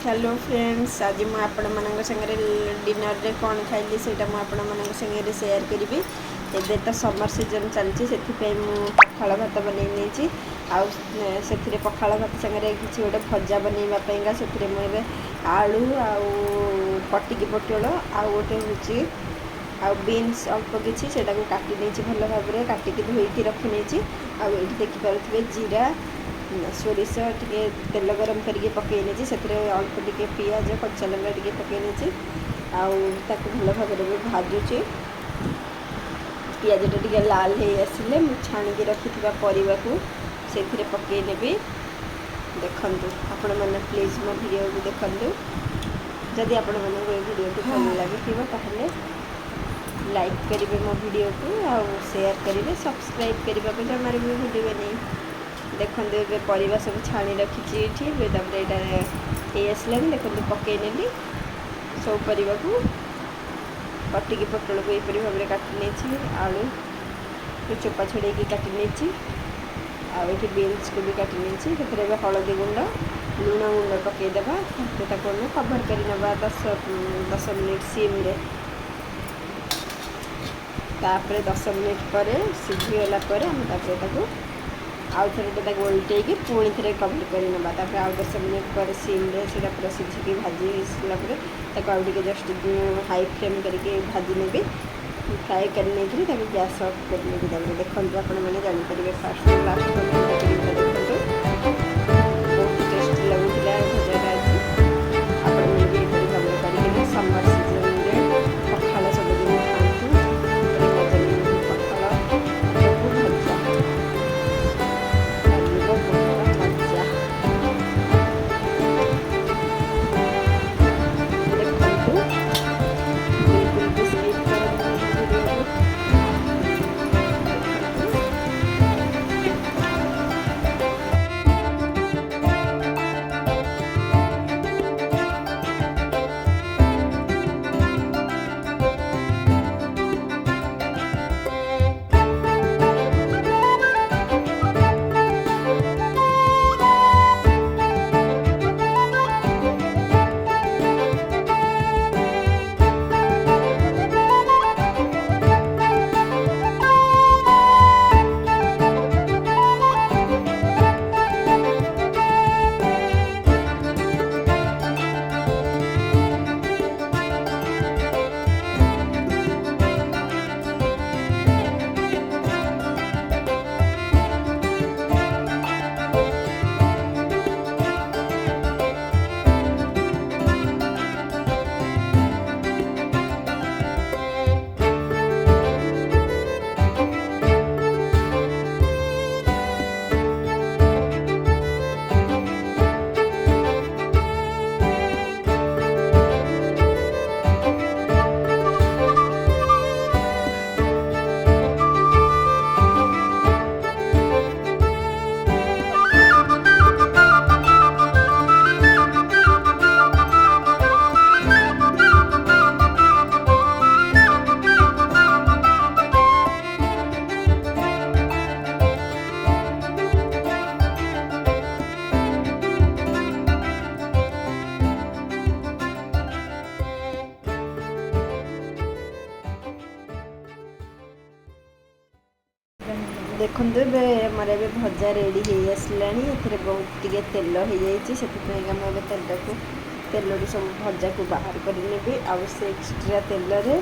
Hello friends, आज मुझे आपण मान संगे डिनर रे कौन खाइली से आपण मान संगे शेयर करी। एबे तो समर सीजन चलती से पखाड़ भात बनई से पखाड़ भात संगे किसी गोटे भजा बनवाईका से मुझे आलू पटिकी पोटल आउ गोटे हूँ बीन्स अल्प किसी से काटी भल भाव में काटिकी धोईकी रखी नहीं आई देखिपे जीरा सोरिष टे तेल गरम करके पकई से अल्प टे पिज कच्चा लंका टे पकई भल भाव में भाजुची पिजटा टे लाल हो आसिले छाणिकी रखि परिवा को से पकईने देखु आपण मैंने प्लीज मो वीडियो को देखु जदि आपण मन वीडियो को भल लगे लाइक करेंगे मो वीडियो को शेयर करेंगे सब्सक्राइब करने को जमार भी भूलिए नहीं। देखते ये परिवा सब छाणी रखी ये आसला देखते पकई नेली सब परिवा को पटिकी पोटल को यहपरी भाव में काटी नहीं आलू चोपा छड़े काटी नहीं आगे बीन्स को भी काटी नहीं हलदी गुंड लुण गुंड पकईदेवा कभर कर 10 मिनिट सिम रे तापर 10 मिनिट पर सीझीगला आउ थे उल्टे पुणी थे कभर कर आउ 10 मिनिट पर सिम रे से पूरा सीझिकी भाजी सारापर आउटे जस्ट हाई फ्लेम करके भाजी ने फ्राए कर गैस अफ कर देखते आपण मैंने जापर फास्ट लास्ट देखते बहुत टेस्टी लगुला भजा आज आप समर सीजन पखाड़ सबुदिन खातु पखाड़ देखते मोर ए भजा रेडी हो आसला बहुत टे तेल हो जाए तेल सब भजा को बाहर करने से एक्सट्रा तेल रे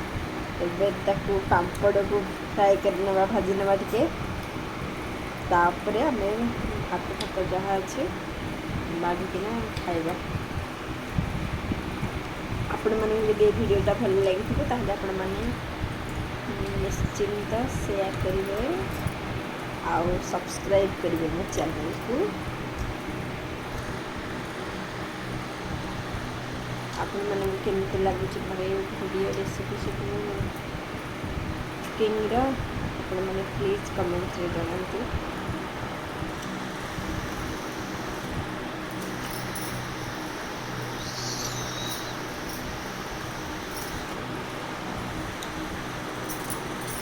पापड़ को फ्राए कर भाजी ना टे आम भात फात जहाँ अच्छे बाढ़िकिना खाइबा आपण मैंने वीडियोटा भल लगी आपण मैंने निश्चिंत शेयर करेंगे आउ सब्सक्राइब करेंगे मो चैनल को आपण मन केमती लगुच वीडियो रेसिपी सब कुकिंग आपण मैंने प्लीज कमेंट रे जनातु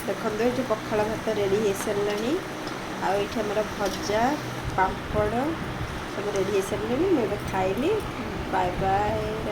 देखते ये पखाड़ भात रेडी हो सारा आमर भजा पापड़ सब रेडी हो सारे मुझे खाइली बाय बाय।